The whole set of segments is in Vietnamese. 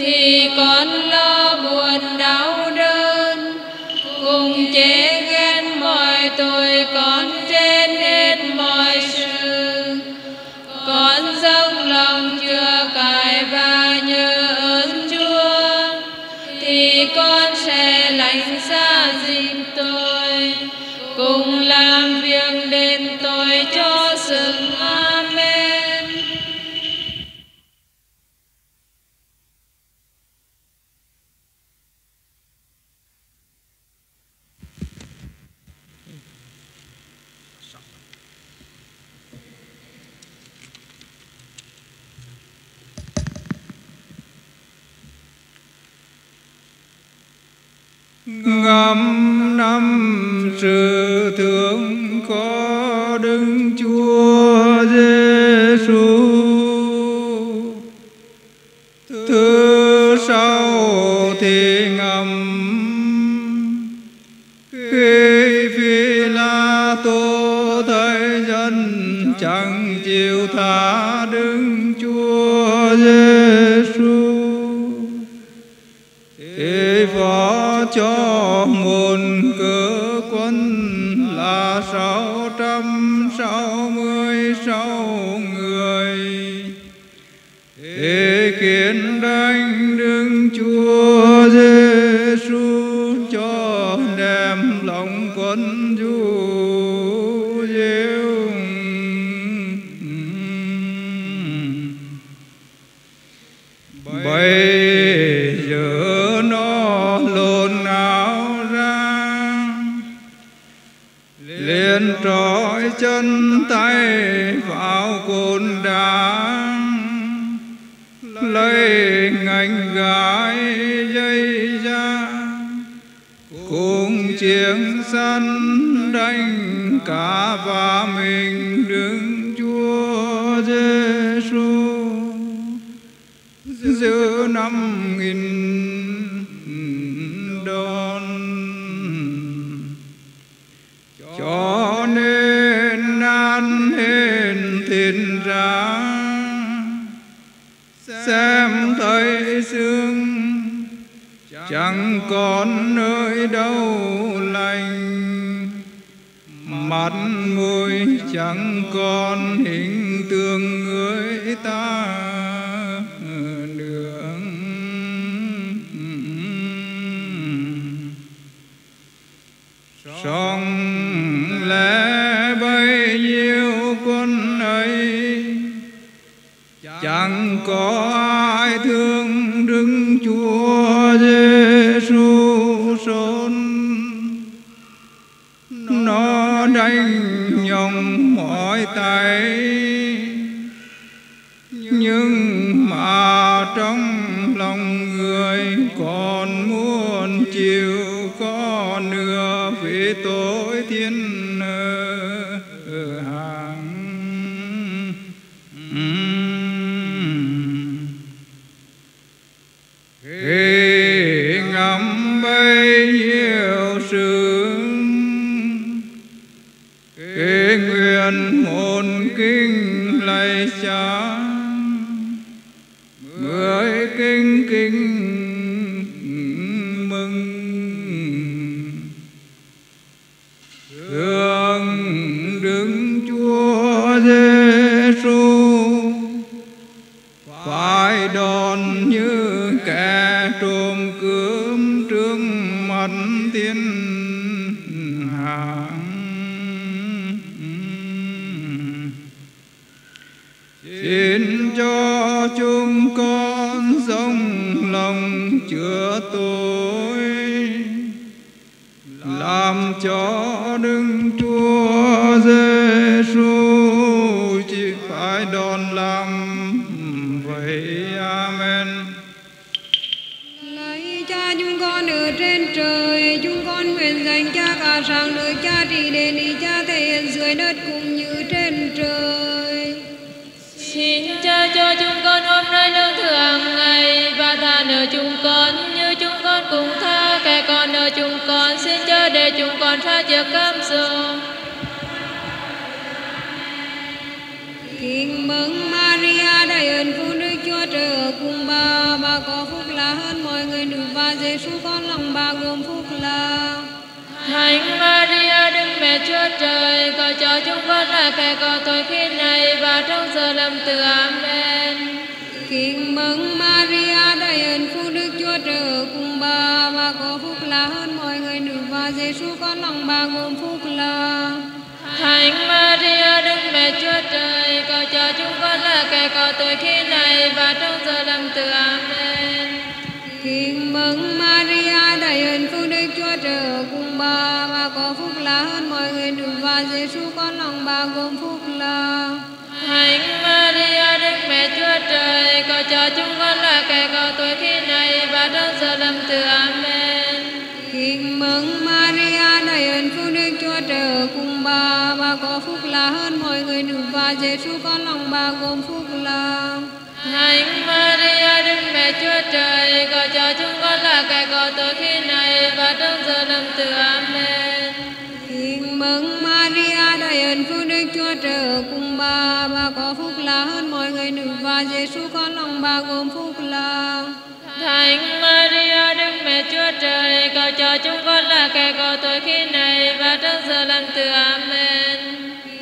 thì con lo buồn đau đớn, cùng chế ghen mọi tội con trên hết mọi sự. Con dâng lòng chừa cải và nhờ ơn Chúa, thì con sẽ lánh xa dịp tội, cùng làm việc đền tội cho xứng. Amen. Ngắm năm sự thương có Đức Chúa Giêsu, thứ sau thì ngắm khi Phi-la-tô thấy dân chẳng chịu tha Đức Chúa Giêsu, thì phó cho một cử quân là 666 người, để kiến đánh Đức Chúa Giêsu cho đem lòng quân du diêu. Bây giờ nó lộn áo ra, liền trói chân tay vào cột đá, lấy ngành gái dây ra, cùng chiếc săn đánh cả và mình Đức Chúa Giêsu. Giữ 5.000 đòn, cho nên ăn hên thịt ra, xem thấy xương chẳng còn nơi đâu lành, mắt mũi chẳng còn hình tượng người ta nữa. Song lẽ bấy nhiêu quân ấy, chẳng có ai thương Đức Chúa Giêsu sốn. Nó đánh nhồng mỏi tay, nhưng mà trong lòng người còn muốn chịu có nửa vì tội thiên hàng. Khi ngắm bấy nhiêu sự, khi nguyện hồn kinh lạy Cha, mới kinh kinh mừng. Thương Đức Chúa Giêsu phải đòn như kẻ trộm cướp trước mặt thiên hạ. Xin cho chúng con dâng lòng chữa tội, làm cho Đức Chúa Giêsu chỉ phải đòn làm vậy. Amen. Lạy Cha chúng con ở trên trời, chúng con nguyện dành Cha cả sáng đời Cha trị đến ý Cha thể hiện dưới đất cũng như trên trời. Xin Cha cho chúng con hôm nay lương thực hàng ngày, và tha nợ chúng con như chúng con cũng tha kẻ còn nợ chúng con. Xin cho để chúng con ra trước cám dỗ. Kính mừng Maria đầy ơn, Phụ Đức Chúa Trời ở cùng bà bà có phúc lạ hơn mọi người nữ, và Giêsu con lòng bà gồm phúc lạ. Thánh Maria Đức Mẹ Chúa Trời, cầu cho chúng con là kẻ có tội khi này và trong giờ lâm tử. Amen. Kính mừng Maria đầy ơn phúc, Đức Chúa Trời ở cùng bà có phúc lạ hơn mọi người nữ, và Giêsu con lòng bà gồm phúc lạ. Thánh Maria Đức Mẹ Chúa Trời, cầu cho chúng con là kẻ có tội khi này và trong giờ lâm tử. Amen. Kính mừng Maria đầy ơn phúc, Đức Chúa Trời ở cùng bà có phúc lạ hơn mọi người nữ, và Giêsu con lòng bà gồm phúc lạ. Thánh Maria Đức Mẹ Chúa Trời, cầu cho chúng con là kẻ có tội khi này và trong giờ lâm tử. Amen. Kính mừng Maria đầy ơn phúc, Đức Chúa Trời ở cùng bà có phúc lạ hơn mọi người nữ, và Giêsu con lòng bà gồm phúc lạ. Thánh Maria Đức Mẹ Chúa Trời, cầu cho chúng con là kẻ có tội khi này và trong giờ lâm tử. Amen. Kính mừng Maria đầy ơn phúc, Đức Chúa Trời ở cùng bà có phúc lạ hơn mọi người nữ, và Giêsu con lòng bà gồm phúc lạ. Thánh Maria Đức Mẹ Chúa Trời, cầu cho chúng con là kẻ có tội khi này và trong giờ lâm tử. Amen.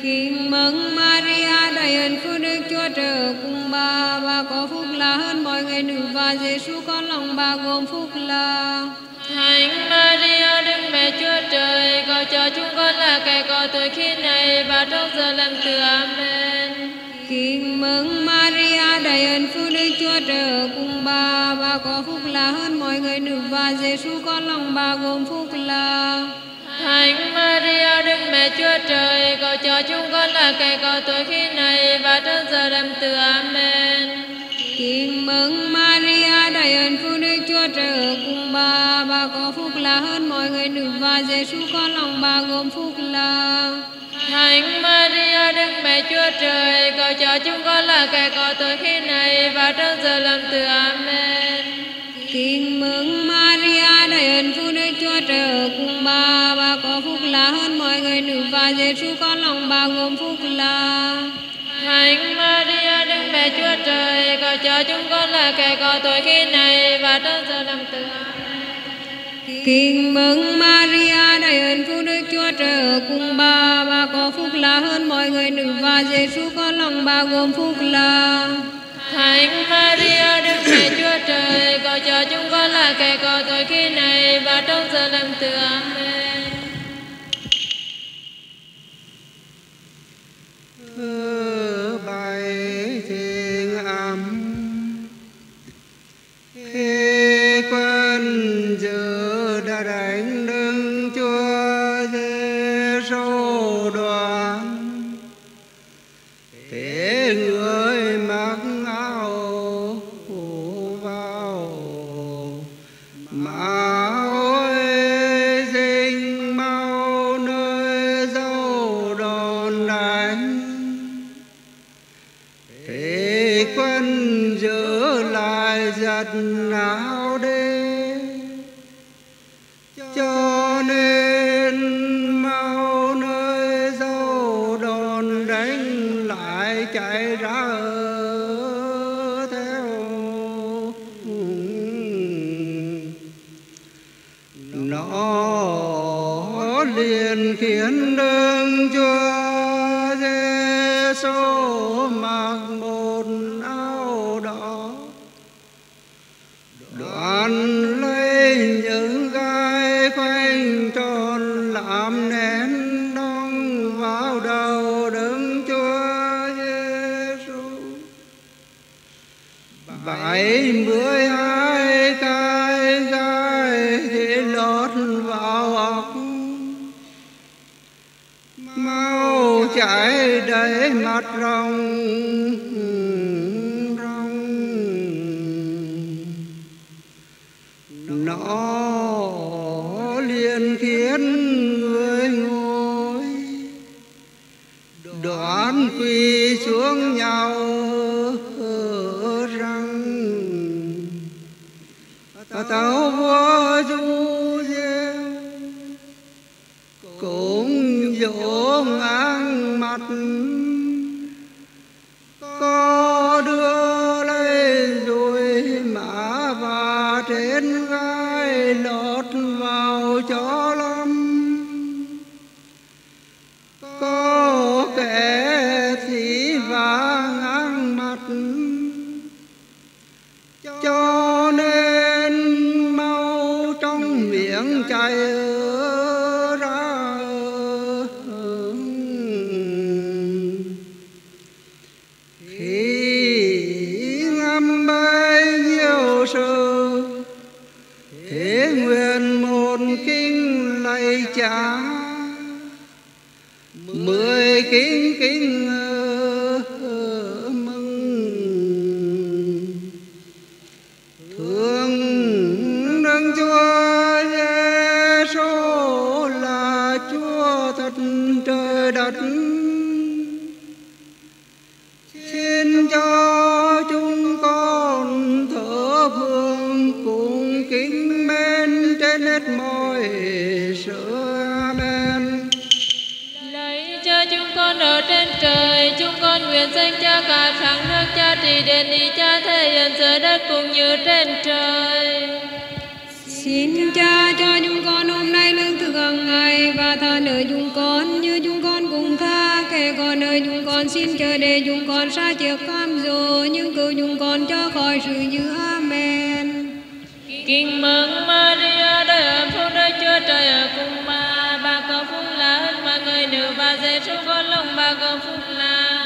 Kính mừng Maria đầy ơn phúc, Đức Chúa Trời ở cùng bà có phúc lạ hơn mọi người nữ, và Giêsu con lòng bà gồm phúc lạ. Thánh Maria Đức Mẹ Chúa Trời, cầu cho chúng con là kẻ có tội khi này và trong giờ lâm tử. Amen. Kính mừng Maria đầy ơn phúc, Đức Chúa Trời ở cùng bà có phúc lạ hơn mọi người nữ, và Giêsu con lòng bà gồm phúc lạ. Thánh Maria Đức Mẹ Chúa Trời, cầu cho chúng con là kẻ có tội khi này và trong giờ lâm tử. Amen. Kính mừng Maria đầy ơn phúc, Đức Chúa Trời ở cùng bà có phúc lạ hơn mọi người nữ, và Giêsu con lòng bà gồm phúc lạ. Thánh Maria Đức Mẹ Chúa Trời, cầu cho chúng con là kẻ có tội khi này và trong giờ lâm tử. Amen. Kính mừng Maria đầy ơn phúc, Đức Chúa Trời ở cùng bà có phúc lạ hơn mọi người nữ, và Giêsu con lòng bà gồm phúc lạ. Thánh Maria Đức Mẹ Chúa Trời, cầu cho chúng con là kẻ có tội khi này và trong giờ lâm tử. Kính mừng Maria đầy ơn phúc, Đức Chúa Trời ở cùng bà có phúc lạ hơn mọi người nữ, và Giêsu con lòng bà gồm phúc lạ. Thánh Maria Đức Mẹ Chúa Trời, cầu cho chúng con là kẻ có tội khi này và trong giờ lâm tử. Amen. Bài thiền âm khi quân dự đã đánh Đức Chúa Giêsu đoàn, thế người mặc áo vào màu dinh mau nơi dấu đòn đánh, thế quân giữ lại giật áo đi, cho nên mau nơi dấu đòn đánh lại chạy ra theo. Nó liền khiến Đức Chúa Giêsu mặc một áo đỏ, đoạn lấy những gai khoanh tròn làm nén đong vào đầu Đức Chúa Giêsu. 72 cái gai thì lót vào óc, máu chảy đầy mặt rồng. Nó liền khiến người ngồi, đoạn quỳ xuống nhau rằng: tàu vua Du Diêu cũng dỗ ngang mặt, có đưa lấy rồi mà trên gai lọt vào chó lâm. Có kẻ thì vả ngang mặt, cho nên mau trong miệng chảy ra. Khi ngâm bấy nhiêu sự, thế nguyện một kinh lạy Cha, 10 kính kính mừng. Thương Đức Chúa Giêsu là Chúa thật trời đất, xin cho chúng con thờ phượng cùng kính mến trên hết mọi sự. Amen. Lạy Cha chúng con ở trên trời, chúng con nguyện danh Cha cả sáng nước, Cha trị đến ý Cha thể hiện dưới đất cũng như trên trời. Xin Cha cho chúng con hôm nay lương thực hàng ngày, và tha nợ chúng con như chúng con cũng tha kẻ có nợ chúng con. Xin chờ để chúng con sa chữa cam dỗ, nhưng cứu chúng con cho khỏi sự dữ. Amen. Kinh mừng Maria, đời ơn phúc Đức Chúa Trời ở cùng bà có phúc là hơn mọi người nữ, và Giêsu con lòng bà có phúc là.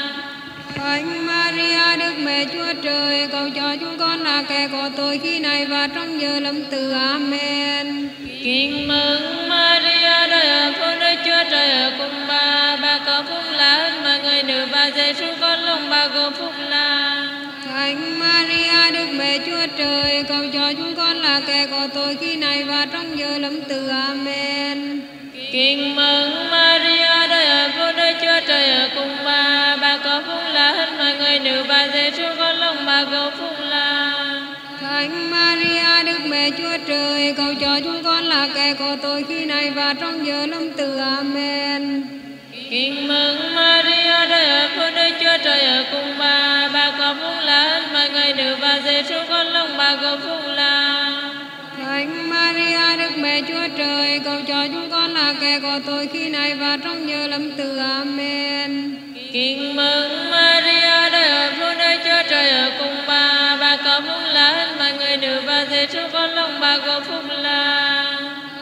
Thánh Maria Đức Mẹ Chúa Trời, cầu cho chúng con là kẻ có tội khi này và trong giờ lâm tử. Amen. Kinh mừng Maria, đời ơn phúc Đức Chúa Trời ở cùng bà có phúc là hơn mọi người nữ, và Giêsu con lòng bà có phúc là. Thánh Maria Đức Mẹ Chúa Trời, cầu cho chúng con là kẻ có tội khi này và trong giờ lâm tử. Amen. Kinh mừng Maria, đời ơn phúc Đức Chúa Trời ở cùng bà có phúc là hơn mọi người nữ, và Giêsu con lòng bà có phúc là. Thánh Maria Đức Mẹ Chúa Trời, cầu cho chúng con là kẻ có tội khi này và trong giờ lâm tử. Amen. Kinh mừng Maria, đời ơn phúc Đức Chúa Trời ở cùng bà có phúc là hơn mọi người nữ, và Giêsu con lòng bà có phúc là. Thánh Maria Đức Mẹ Chúa Trời, cầu cho chúng con là kẻ có tội khi này và trong giờ lâm tử. Amen. Kinh mừng Maria, đời ơn phúc Đức Chúa Trời ở cùng bà có phúc là hơn mọi người nữ, và Giêsu con lòng bà có phúc là.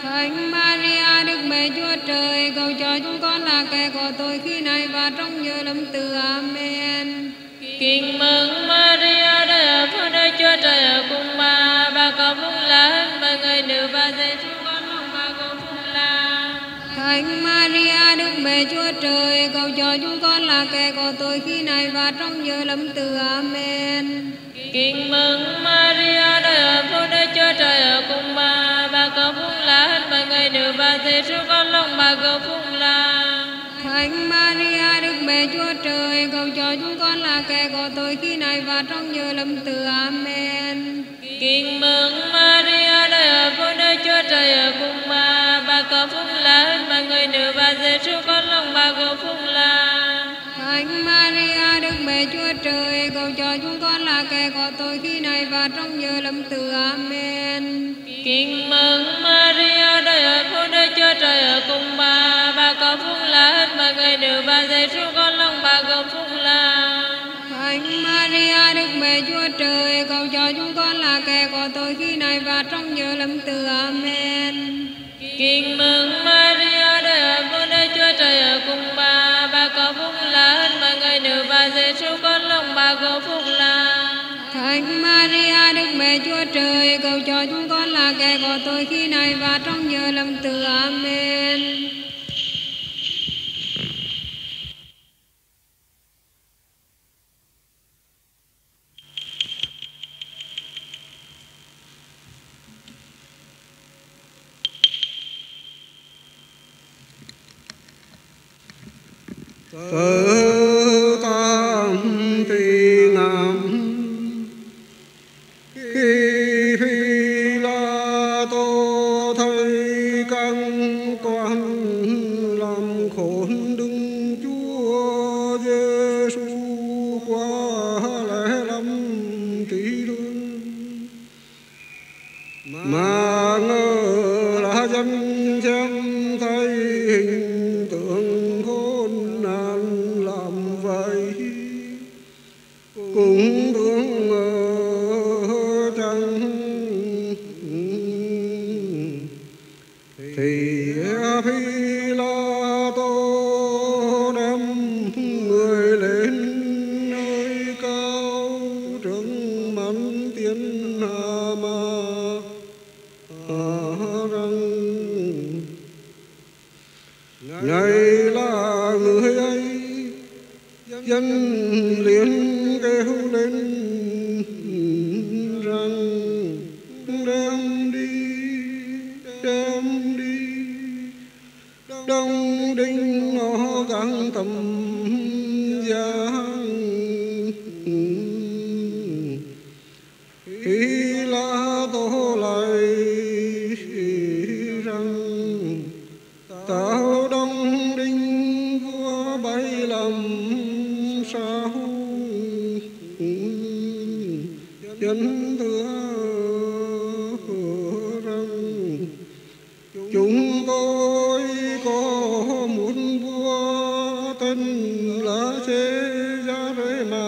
Thánh Maria Đức Mẹ Chúa Trời, cầu cho chúng con là kẻ có tội khi này và trong giờ lâm tử. Amen. Kinh mừng Maria, đời ơn phúc Đức Chúa Trời ở cùng bà có phúc là hơn mọi người nữ, và Giêsu con lòng bà có phúc là. Thánh Maria Đức Mẹ Chúa Trời, cầu cho chúng con là kẻ có tội khi này và trong giờ lâm tử. Amen. Kinh mừng Maria, đời ơn phúc Đức Chúa Trời ở cùng bà có phúc là hơn mọi người nữ, và Giêsu con lòng bà có phúc là. Thánh Maria Đức Mẹ Chúa Trời, cầu cho chúng con là kẻ có tội khi này và trong giờ lâm tử. Amen. Kinh mừng Maria, đời ơn phúc Đức Chúa Trời ở cùng bà có phúc là hơn mọi người nữ, và Giêsu con lòng bà có phúc là. Thánh Maria Đức Mẹ Chúa Trời, cầu cho chúng con là kẻ có tội khi này và trong giờ lâm tử. Amen. Kinh mừng Maria, đời ơn phúc Đức Chúa Trời ở cùng bà có phúc là hơn mọi người nữ, và Giêsu con lòng bà có phúc là. Thánh Maria Đức Mẹ Chúa Trời, cầu cho chúng con là kẻ có tội khi này và trong giờ lâm tử. Amen. Kinh mừng Maria, đời ơn phúc Đức Chúa Trời ở cùng bà có phúc là hơn mọi người nữ, và Giêsu con lòng bà có phúc là. Thánh Maria Đức Mẹ Chúa Trời, cầu cho chúng con là kẻ có tội khi này và trong giờ lâm tử. Amen. Tự tam tri ngam khi phi la tô thấy căng quan làm khốn Đức Chúa Giêsu qua lẽ lắm trí thương mà ngờ là dân xem thấy hình tượng khốn nạn làm vậy, cũng thương chẳng thì phi la tô đem người lên nơi cao trưởng mãn thiên hạ mà rằng ngài là người ấy, dân liền kêu lên rằng đem đi đông đinh nó gắng tầm giang, ý là tổ lại rằng tao đông đinh vua bay làm sao, dân thưa rằng chúng tôi có muốn vua tên là chế ra đấy mà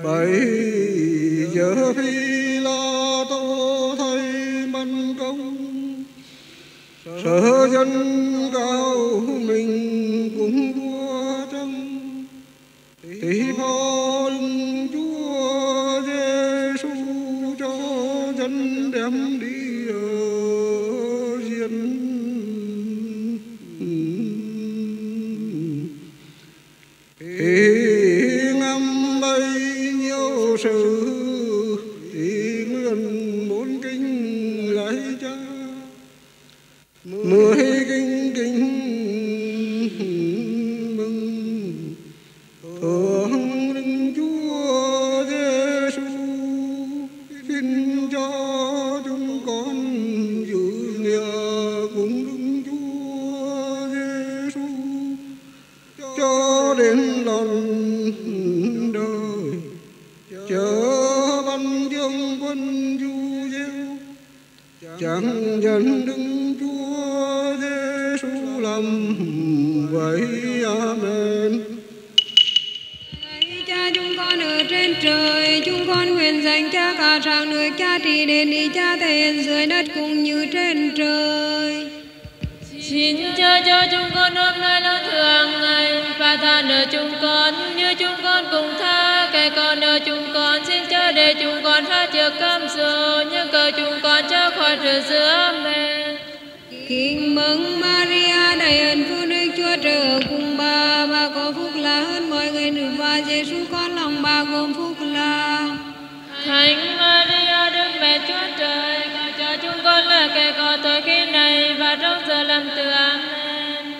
bây giờ phi la tô thấy ban công, sợ dân cao mình cũng vua trăng, thì con Chúa Giêsu cho dân đem đi ở riêng. Ngắm đây nhiều sự thì nguyện muốn kinh lạy cha, 10 kinh mừng thượng linh Chúa Giêsu, xin cho chúng con giữ nhờ cùng linh Chúa Giêsu cho đến lần đời, chớ ban dương quân du gieo chẳng nhận đứng Chúa Giêsu làm vậy. Amen. Cha chúng con ở trên trời, chúng con nguyện dành cha cả sáng nước cha trị đến đi cha thể hiện dưới đất cũng như trên trời. Xin cha cho chúng con hôm nay lo thường ngày, và tha nợ chúng con như chúng con cùng tha kẻ còn nợ chúng con. Xin cha để chúng con phát trước cam dỗ, nhưng cầu chúng con cho khỏi sự dữ. Amen. Kính mừng Maria đầy ơn phước, Đức Chúa Trời ở cùng bà có phúc là hơn mọi người nữ, và Giêsu con lòng bà gồm phúc là. Thánh Maria Đức Mẹ Chúa Trời, cầu cho chúng con là kẻ có tội khi này và trong giờ lâm tử. Amen.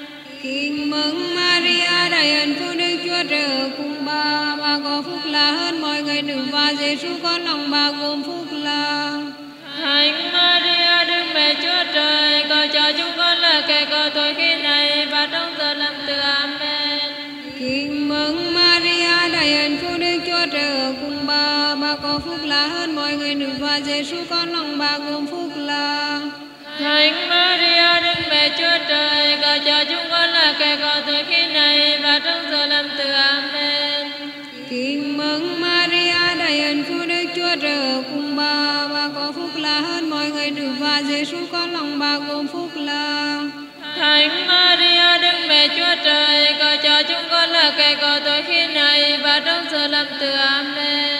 Kính mừng Maria đầy ơn phước, Đức Chúa Trời ở cùng bà có phúc là hơn mọi người nữ, và Giêsu con lòng bà gồm phúc là. Thánh Maria Đức Mẹ Chúa Trời, cầu cho chúng con là kẻ có tội khi này và trong giờ lâm tử. Amen. Kính mừng Maria đầy ơn phước, Đức Chúa Trời ở cùng bà có phúc là hơn mọi người nữ, và Giêsu con lòng bà gồm phúc là. Thánh Maria Đức Mẹ Chúa Trời, cầu cho chúng con là kẻ có tội khi này và trong giờ lâm tử. Amen. Kính mừng Maria đầy ơn phước, Đức Chúa Trời ở cùng bà có phúc là hơn mọi người nữ, và Giêsu con lòng bà gồm phúc là. Thánh Maria Đức Mẹ Chúa Trời, cầu cho chúng con là kẻ có tội khi này và trong giờ lâm tử. Amen.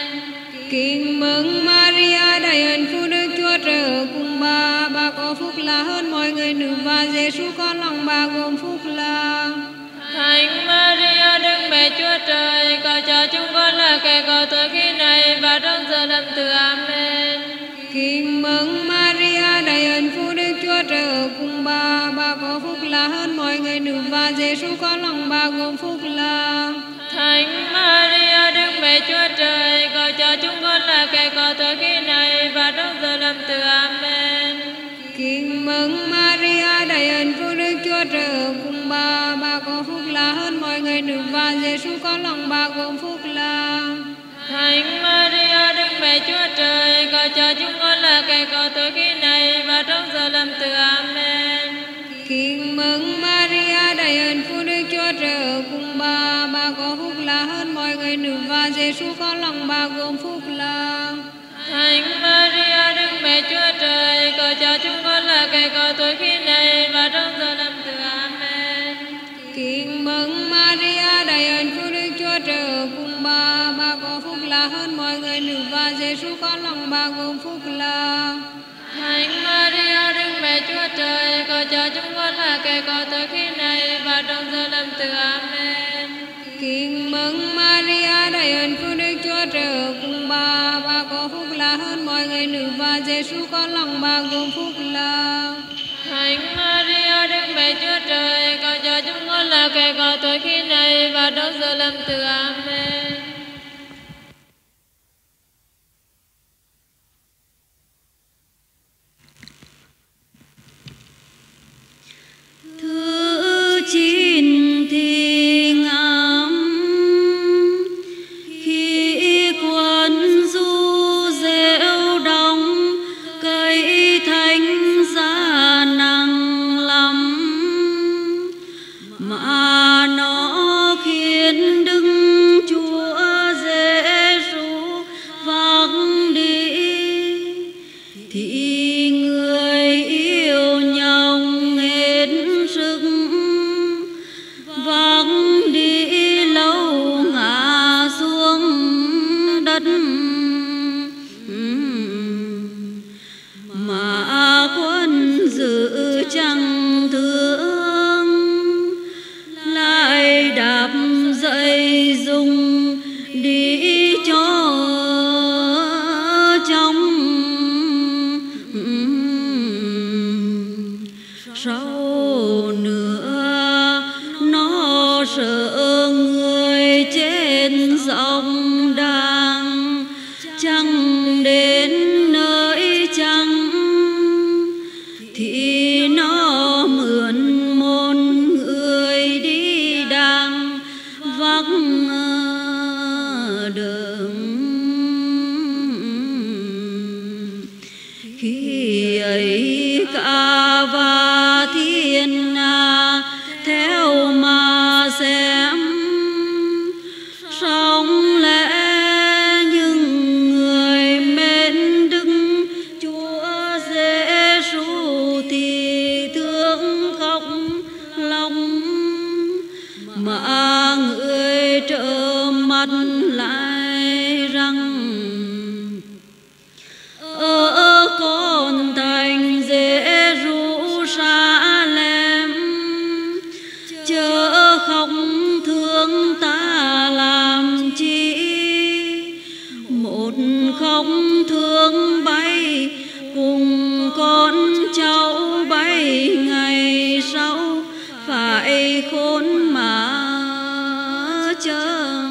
Kính mừng Maria đầy ơn phước, Đức Chúa Trời ở cùng bà có phúc là hơn mọi người nữ, và Giêsu con lòng bà gồm phúc là. Thánh Maria Đức Mẹ Chúa Trời, cầu cho chúng con là kẻ có tội khi này và trong giờ lâm tử. Amen. Kính mừng Maria đầy ơn phước, Đức Chúa Trời ở cùng bà có phúc là hơn mọi người nữ, và Giêsu con lòng bà gồm phúc là. Thánh Maria Đức Mẹ Chúa Trời, cầu cho chúng con là kẻ có tội khi này và trong giờ lâm tử. Amen. Kính mừng Maria đầy ơn phước, Đức Chúa Trời ở cùng bà có phúc là hơn mọi người nữ, và Giêsu Giêsu con lòng bà gồm phúc là. Thánh Maria Đức Mẹ Chúa Trời, cầu cho chúng con là kẻ có tội khi này và trong giờ lâm tử. Amen. Kính mừng Maria đầy ơn phúc, Đức Chúa Trời ở cùng bà có phúc là hơn mọi người nữ và Giêsu con lòng bà gồm phúc là. Thánh Maria Đức Mẹ Chúa Trời, cầu cho chúng con là kẻ có tội khi này và trong giờ lâm tử. Amen. Kính mừng Maria đầy ơn phúc, Đức Chúa Trời ở cùng bà có phúc là hơn mọi người nữ và Giêsu con lòng bà gồm phúc là. Thánh Maria Đức Mẹ Chúa Trời, cầu cho chúng con là kẻ có tội khi này và trong giờ lâm tử. Amen. Kính mừng Maria đầy ơn phúc, Đức Chúa Trời ở cùng bà có phúc là hơn mọi người nữ và Giêsu con lòng bà gồm phúc là. Thánh Maria Đức Mẹ Chúa Trời, cầu cho chúng con là kẻ có tội khi này và trong giờ lâm tử. Amen. Thứ 9 thì ngắm khi quân du rêu đóng cây thánh giá nặng lắm, mà nó khiến Đức Chúa Giêsu vắng đi, thì người yêu nhồng hết sức vắng đi, lâu ngã xuống đất. Mà quân giữ chẳng thương, lại đạp dậy dùng đi cho trong. Sau nữa nó sợ người trên dòng đang chẳng đến nơi chẳng, thì nó mượn một người đi đang vắng đường. Khi ấy cả và thiên theo mà xem, song lẽ những người mến Đức Chúa Giêsu thì thương khóc lòng, mà người trợn mắt lại rằng ở con thành Giê-ru-sa-lem chớ khóc thương ta làm chi. Một khóc thương bay cùng con cháu bay, ngày sau phải khốn mà chớm.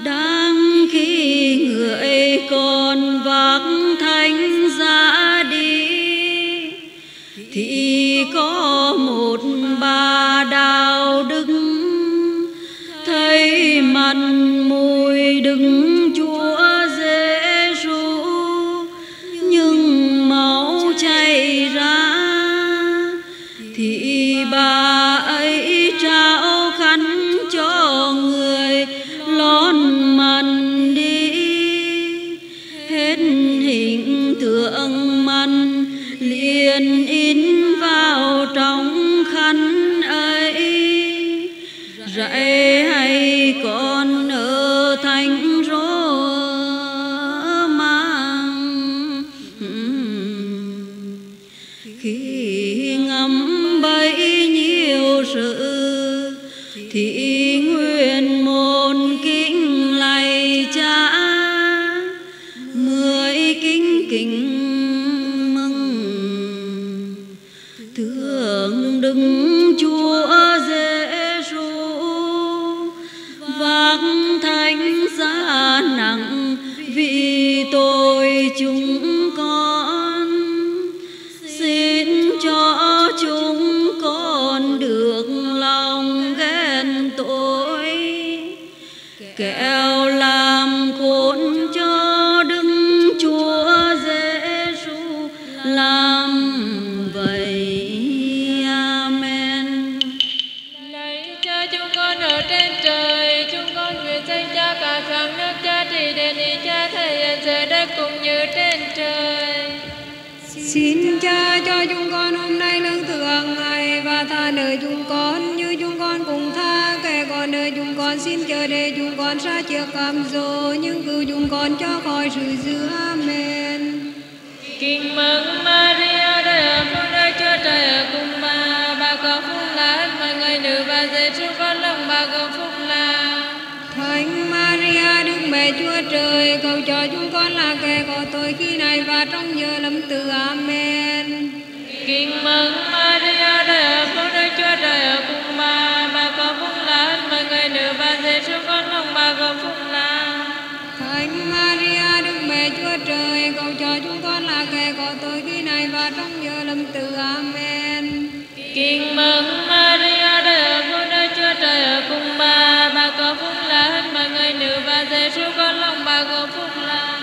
Đang khi người còn vác thánh giá đi, thì có một bà đạo đức thấy mặt mùi Đức Chúa Giêsu, nhưng máu chảy ra, thì bà ấy trao khăn cho người lót mặt đi. Hết hình tượng mặt liền in vào trong khăn ấy. Dạy hay con ở thành Rô-ma, khi ngắm bấy nhiêu sự thì nguyện một kính lạy Cha, 10 kính kính mừng thương Đức Chúa Giêsu, vác thánh giá nặng vì tội chúng con. Xin cho chúng con được đền tội, kẻo làm khốn cho Đức Chúa Giêsu làm vậy. Amen. Lạy Cha chúng con ở trên trời, chúng con nguyện danh Cha cả sáng nước Cha trị đến ý Cha thể hiện dưới đất cũng như trên trời. Xin Cha cho chúng con hôm nay lương thực hàng ngày, và tha nợ chúng con như chúng con cũng tha kẻ có nợ chúng con. Xin chớ để chúng con sa trước cám dỗ, nhưng cứu chúng con cho khỏi sự dữ. Amen. Kinh mừng Maria, đời ở phúc đời Chúa Trời ở cùng bà có phúc lạ mọi người nữ, và Giêsu con lòng bà có phúc lạ. Thánh Maria, Đức Mẹ Chúa Trời, cầu cho chúng con là kẻ có tội khi này và trong giờ lâm tử. Amen. Kinh mừng Maria, đời ở phúc đời Chúa Trời ở cùng bà có phúc lạ mọi người nữ, và Giêsu con lòng bà có phúc lạ. Thánh Maria, Đức Mẹ Chúa Trời, cầu cho chúng con là kẻ có tội khi này và trong giờ lâm tử. Amen. Kinh mừng Maria, đời ở phúc đời Chúa Trời ở cùng bà có phúc lạ mọi người nữ, và Giêsu con lòng bà có phúc lạ.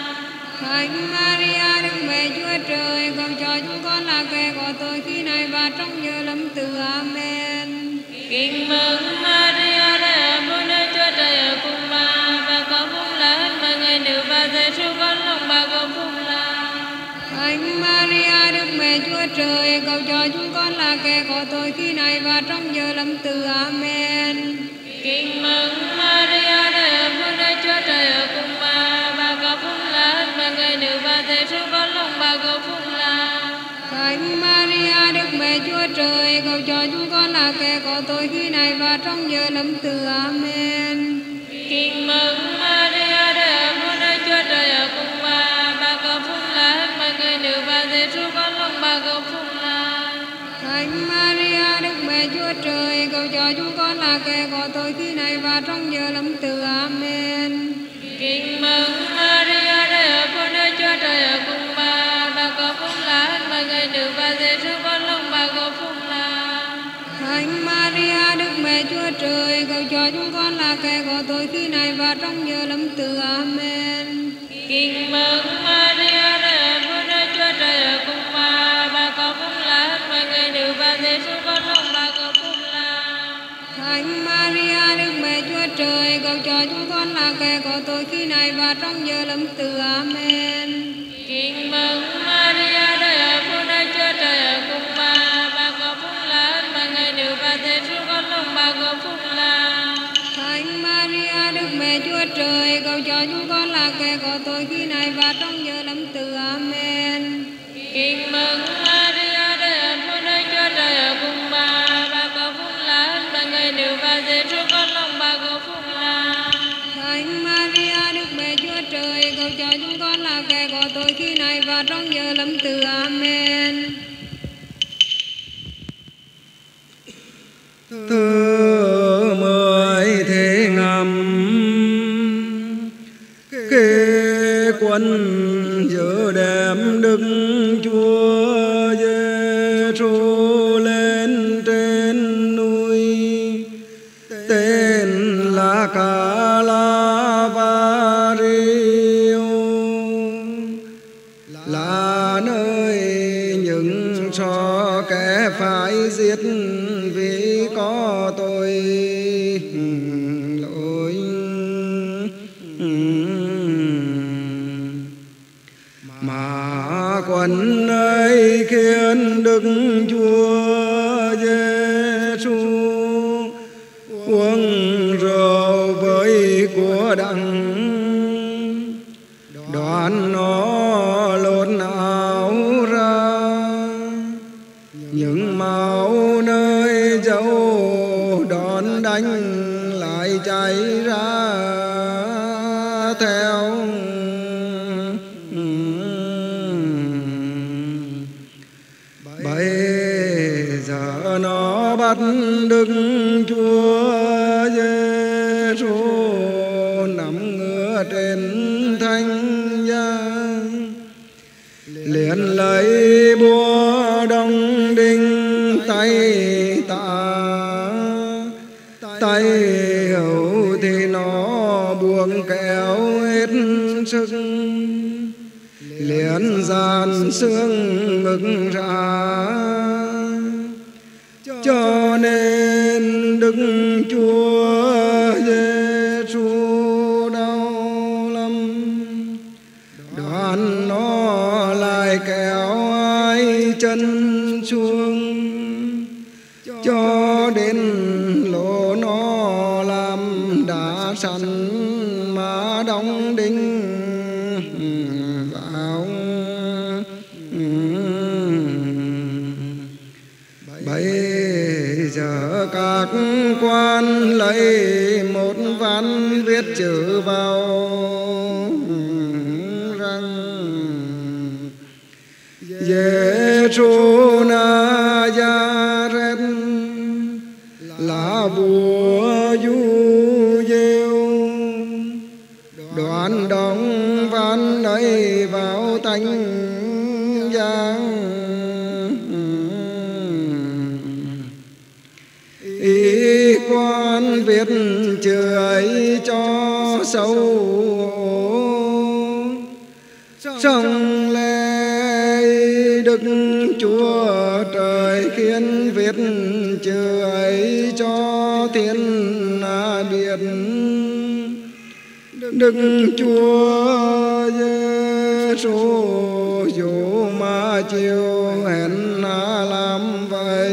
Thánh Maria, Đức Mẹ Chúa Trời, cầu cho chúng con là kẻ có tội khi này và trong giờ lâm tử. Amen. Kinh mừng Maria, đời ở phúc đời Chúa Trời ở cùng bà có phúc lạ mọi người nữ, và Giêsu con lòng bà có phúc lạ. Thánh Maria, Đức Mẹ Chúa Trời, cầu cho chúng con là kẻ có tội khi này và trong giờ lâm tử. Amen. Kinh mừng Maria, đời ở phúc đời Chúa Trời ở cùng bà có phúc lạ mọi người nữ, và Giêsu con lòng bà có phúc lạ. Thánh Maria, Đức Mẹ Chúa Trời, cầu cho chúng con là kẻ có tội khi này và trong giờ lâm tử. Amen. Kinh mừng Maria, đời ở phúc đời Chúa Trời ở cùng bà có phúc lạ mọi người nữ, và Giêsu con lòng bà có phúc lạ. Thánh Maria, Đức Mẹ Chúa Trời, cầu cho chúng con là kẻ có tội khi này và trong giờ lâm tử. Amen. Kinh mừng Maria, đời ở phúc đời Chúa Trời ở cùng bà có phúc lạ mọi người nữ, và Giêsu con lòng bà có phúc lạ. Thánh Maria, Đức Mẹ Chúa Trời, cầu cho chúng con là kẻ có tội khi này và trong giờ lâm tử. Amen. Kinh mừng Maria, đời ở phúc đời Chúa Trời ở cùng bà có phúc lạ mọi người nữ, và Giêsu con lòng bà có phúc lạ. Thánh Maria, Đức Mẹ Chúa Trời, cầu cho chúng con là kẻ có tội khi này và trong giờ lâm tử. Amen. Kinh mừng Maria, đời ở phúc đời Chúa Trời ở cùng bà có phúc lạ mọi người nữ, và Giêsu con lòng bà có phúc lạ. Thánh Maria, Đức Mẹ Chúa Trời, cầu cho chúng con là kẻ có tội khi này và trong giờ lâm tử. Amen. Kinh mừng Maria, đời ở phúc đời Chúa Trời ở cùng bà có phúc lạ mọi người nữ, và Giêsu con lòng bà có phúc lạ. Thánh Maria, Đức Mẹ Chúa Trời, cầu cho chúng con là kẻ có tội khi này và trong giờ lâm tử. Amen. Thứ 10 thế ngầm kê quân giữ đem Đức Chúa Giêsu lên trên núi, tên là Calvario, là nơi những cho kẻ phải giết vì có tội lỗi. Mà quân ấy khiến Đức Chúa Giêsu uống rượu với của đặng, đoạn nó lột áo ra, những máu nơi dấu đón đánh lại chảy ra theo. Bây giờ nó bắt Đức Chúa Giêsu nằm ngửa trên thánh giá, liền lấy búa đóng đinh tay tay hữu thì nó buông kéo hết sức, liền dàn xương ngực ra. Cho nên Đức Chúa Giêsu đau lắm, đoạn nó lại kéo hai chân xuống, cho đến lỗ nó làm đá sẵn mà đóng đinh vào. Bây giờ các quan lấy một ván viết chữ vào rằng Giêsu Na-za-rét là vua Du-giêu, đoạn đóng ván ấy vào Thánh Giang. Y quan viết chữ ấy cho sâu, xong lẽ Đức Chúa Trời khiến viết chữ ấy cho thiên hạ biết. Đức Chúa Giêsu dù mà chịu hèn hạ làm vậy,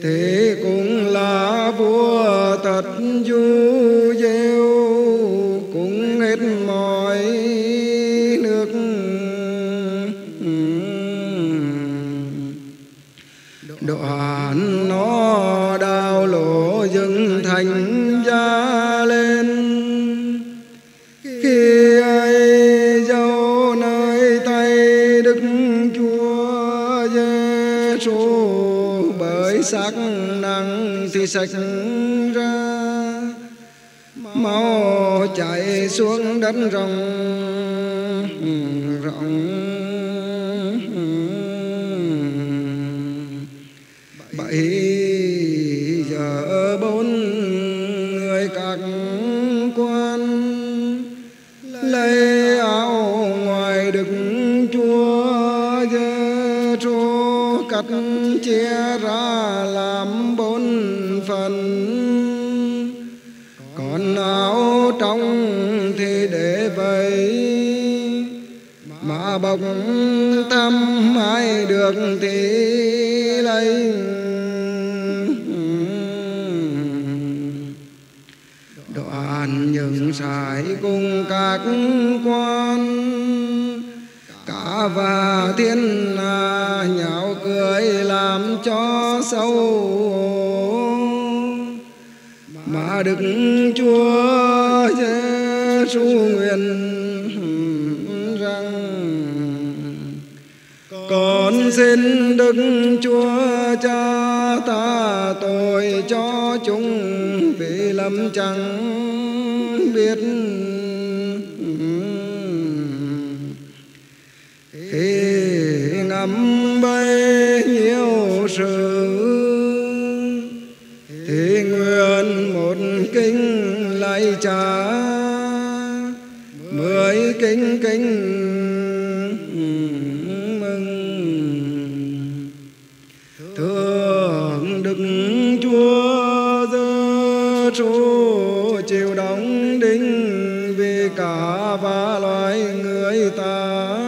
thế cũng là vua thật Du-giêu, cũng hết mọi nước. Đoạn nó đào lỗ dựng thành ra lên, khi ấy dấu nơi tay Đức Chúa Giêsu bởi sắc nắng thì sạch ra, máu chảy xuống đất ròng ròng. Bây giờ bốn người các quan lấy áo ngoài Đức Chúa Giêsu cắt chia ra làm bốn phần, còn áo trong thì để vậy, mà bọc thăm ai được thì lấy. Đoạn những sải cùng các quan cả và thiên hạ nhạo cười làm cho sâu, mà Đức Chúa Giêsu nguyện rằng con xin Đức Chúa Cha ta tội cho chúng vì lầm chẳng biết. Khi ngắm bấy nhiêu sự thì nguyện một kính lạy Cha, 10 kính mừng. Thượng Đức Chúa Giêsu chịu đóng đinh vì cả và loài người ta,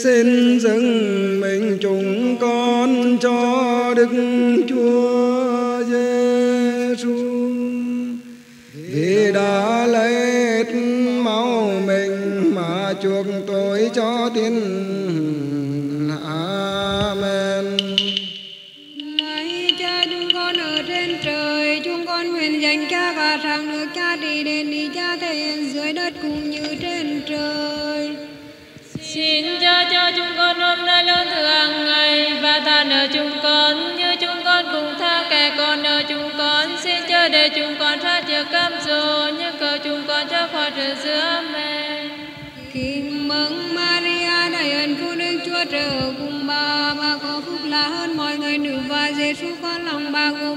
xin dâng mình chúng con cho Đức Chúa Giêsu, vì đã lấy máu mình mà chuộc tội cho thiên hạ. Amen. Lạy Cha chúng con ở trên trời, chúng con nguyện dành Cha cả sáng nước Cha đi đến đi Cha thể hiện dưới đất cũng như trên trời. Xin Cha cho chúng con hôm nay lương thực hàng ngày, và tha nợ chúng con như chúng con cũng tha kẻ còn nợ chúng con. Xin chớ để chúng con sát trước cám dỗ, nhưng cầu chúng con cho khỏi sự dữ. Amen. Kính mừng Maria đầy ơn phúc, Đức Chúa Trời ở cùng bà có phúc lạ hơn mọi người nữ, và Giêsu con lòng bà gồm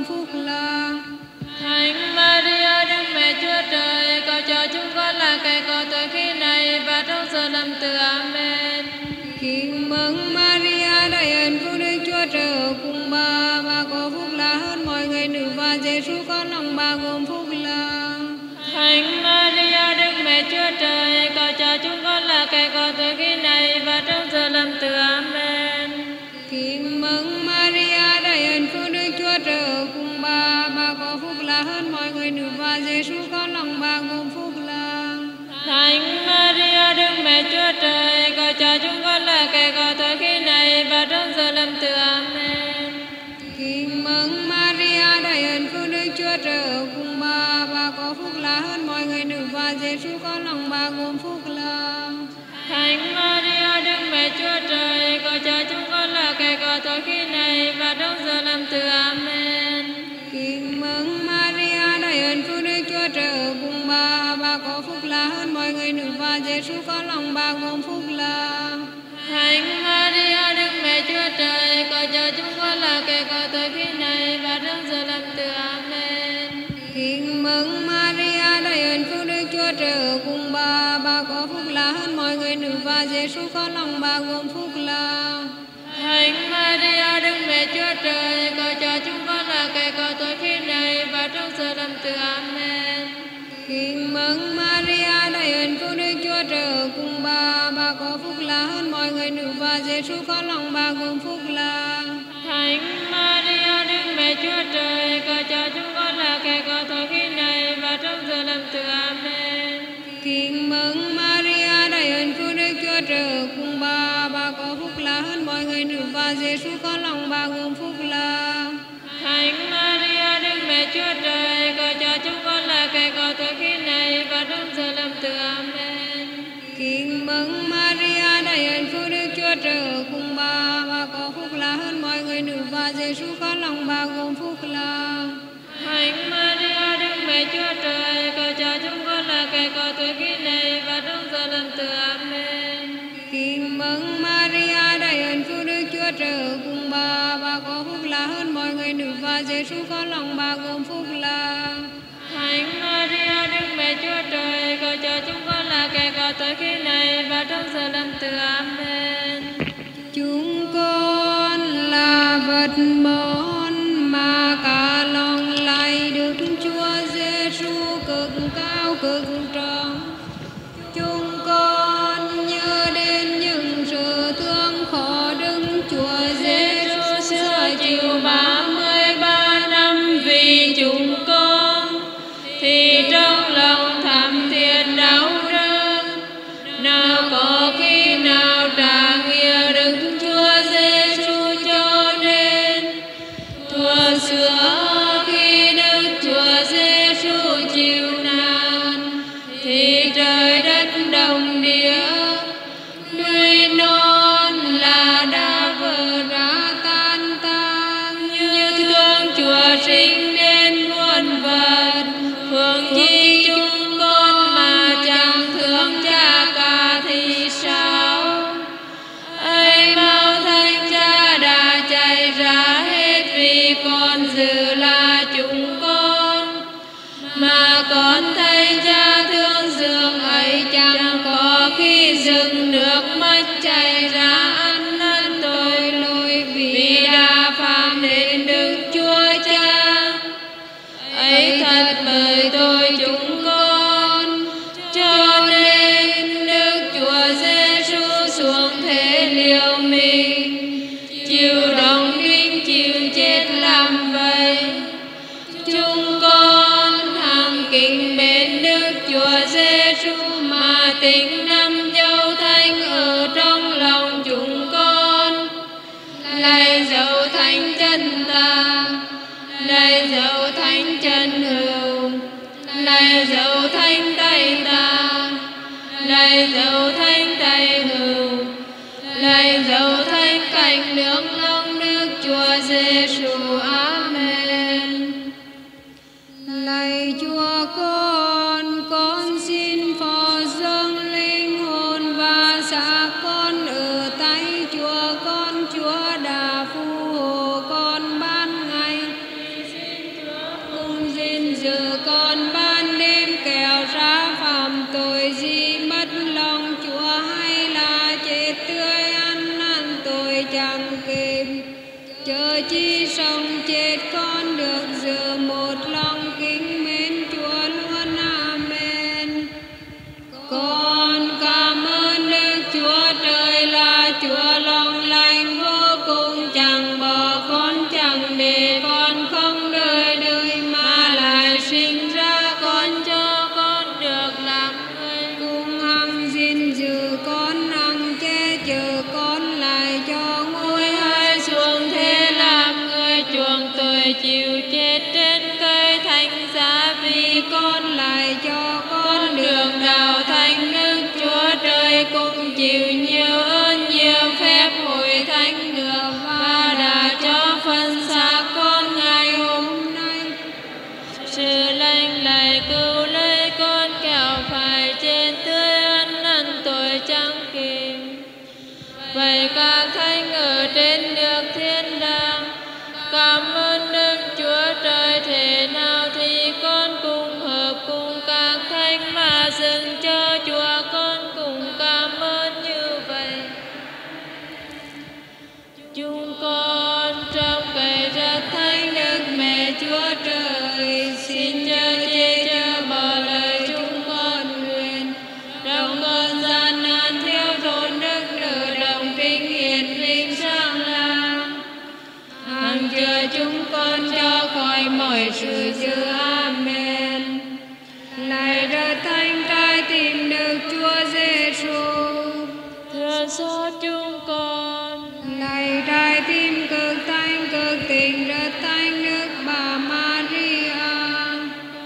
cho chúng con là kẻ có tội khi này và trong giờ lâm tử. Amen. Kính mừng Maria đầy ơn phúc Đức Chúa Trời ở cùng bà có phúc là hơn mọi người nữ và Giêsu con lòng bà gồm phúc là. Thánh Maria Đức Mẹ Chúa Trời, cầu cho chúng con là kẻ có tội khi này và trong giờ lâm tử. Amen. Kính mừng Maria đầy ơn phúc Đức Chúa Trời ở cùng bà có phúc là hơn mọi người nữ và Giêsu con lòng bà gồm phúc là. Thánh Maria Đức Mẹ Chúa Trời, cầu cho chúng con là kẻ có tội khi này và trong giờ lâm tử. Amen. Kính mừng Maria đầy ơn phúc Đức Chúa Trời ở cùng bà có phúc là hơn mọi người nữ và Giêsu con lòng bà gồm phúc là. Thánh Maria Đức Mẹ Chúa Trời, cầu cho chúng con là kẻ có tội khi này và trong giờ lâm tử. Amen. Kính mừng Maria đầy ơn phúc Đức Chúa Trời ở cùng bà có phúc là hơn mọi người nữ và Giêsu con lòng bà gồm phúc là. Thánh Maria Đức Mẹ Chúa Trời, cầu cho chúng con là kẻ có tội khi này và trong giờ lâm tử. Amen. Kính mừng Maria đầy ơn phúc Đức Chúa Trời ở cùng bà có phúc là hơn mọi người nữ và Giêsu con lòng bà gồm phúc là. Thánh Maria Đức Mẹ Chúa Trời, cầu cho chúng con là kẻ có tội khi này và trong giờ lâm tử. Amen. Kính mừng Maria đầy ơn phúc Đức Chúa Trời ở cùng bà có phúc là hơn mọi người nữ và Giêsu con lòng bà gồm phúc là. Thánh Maria Đức Mẹ Chúa Trời, cầu cho chúng con là kẻ có tội khi này và trong giờ lâm tử. Amen. Kính mừng Maria đầy ơn phúc Đức Chúa Trời ở cùng bà có phúc là hơn mọi người nữ và Giêsu con lòng bà gồm phúc là. Thánh Maria Đức Mẹ Chúa Trời, cầu cho chúng con là kẻ có tội khi này và trong giờ lâm tử. Amen. Kính mừng Maria đầy ơn phúc Đức Chúa Trời ở cùng bà có phúc là hơn mọi người nữ và Giêsu con lòng bà gồm phúc là. Thánh Maria Đức Mẹ Chúa Trời, cầu cho chúng con là kẻ có tội khi này và trong giờ lâm tử. Amen. Kính mừng Maria đầy ơn phúc Đức Chúa Trời ở cùng bà có phúc là hơn mọi người nữ và Giêsu con lòng bà gồm phúc là. Thánh Maria Đức Mẹ Chúa Trời, cầu cho chúng con là kẻ có tội khi này và trong giờ lâm tử. Amen. Chúng con là vật món mà cả lòng lạy Đức Chúa Giêsu cực cao cực trọng. Chúng con nhớ đến những sự thương khó Đức Chúa Giêsu xưa chịu 33 năm vì chúng con, thì trong lòng thầm thiết đau đớn, nào có khi nào trả nghĩa Đức Chúa Giêsu cho nên. Thuở xưa khi Đức Chúa Giêsu chịu nạn, thì trời đất đồng địa, núi non là đã vỡ ra tan tang. Như thương Chúa sinh nên muôn vật, phương chi chúng con mà chẳng thương cha cả thì sao? Ấy mau Thánh Cha đã chạy ra hết vì con giữ là chúng con, mà con thấy Cha thương dưỡng ấy chẳng có khi dừng nước mắt chảy ra ăn năn tội lỗi vì đã phạm đến Đức Chúa Cha. Ấy thật bởi tội chúng con, cho nên Đức Chúa Giêsu xuống thế liều mình, chịu đóng đinh chịu chết làm vậy. Chúng con hằng kính mến Đức Chúa Giêsu mà tính năm dấu thánh ở trong lòng chúng con. Lạy dấu thánh chân ta, lạy dấu thánh chân hữu, lạy dấu thánh tay ta, lạy dấu thánh tay hữu, lạy dấu thánh cạnh nước lòng Đức Chúa Giêsu. Amen. Lạy Chúa con xin phó dâng linh hồn và xác con ở tay Chúa con. Chúa đã phù hộ con ban ngày, cùng gìn giữ con ban đêm, kẻo ra sống chết con được giữ một lòng kính mến Chúa luôn. Amen. Con cảm ơn Đức Chúa Trời là Chúa lòng lành vô cùng, chẳng bỏ con, chẳng để con không đời đời, mà lại sinh ra con cho con được làm người, cùng hằng gìn giữ con, hằng che chở con, lại cho ngôi hai xuống thế làm người, chuộc tội chịu chết trên cây thánh giá vì con, lại cho con được đạo thánh. Đức Chúa Trời cũng chịu nhiều ơn nhiều phép hội thánh được, và đã cho phân xác con ngày hôm nay. Sự lành lại cứu lấy con, kẻo phải trên tươi ân ân tội chẳng kịp. Vậy các thánh ở trên nước thiên đàng, cảm ơn Đức Chúa Trời. Thế nào thì con cùng hợp cùng các thánh mà dâng cho Chúa, con cùng cảm ơn như vậy. Chúng con trong cậy rất thánh Đức Mẹ Chúa Trời, xin chớ chê chớ bỏ lời chúng con nguyện. Trong con gian nan thiếu thốn, đức nữ đồng trinh hiển vinh sáng lang, hằng chứa chúng con cho khỏi mọi sự dữ. Amen. Lạy rất thánh trái tim Đức Chúa Giêsu, thương xót chúng con. Lạy trái tim cực thánh cực tình rất thánh Đức Bà Maria,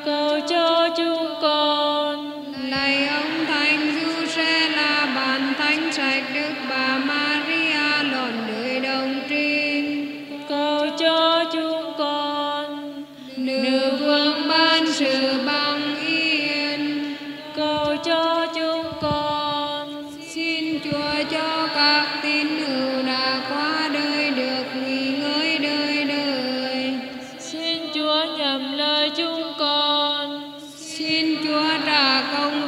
cầu cho chúng con. Lạy ông thánh Giuse là bạn thánh sạch Đức Bà Maria, lọn đời đồng trinh, cầu cho chúng con. Nữ vương ban sự bằng yên, cầu cho chúng con. Xin Chúa cho các tín hữu đã qua đời được nghỉ ngơi đời đời. Xin Chúa nhậm lời chúng con. Xin Chúa trả công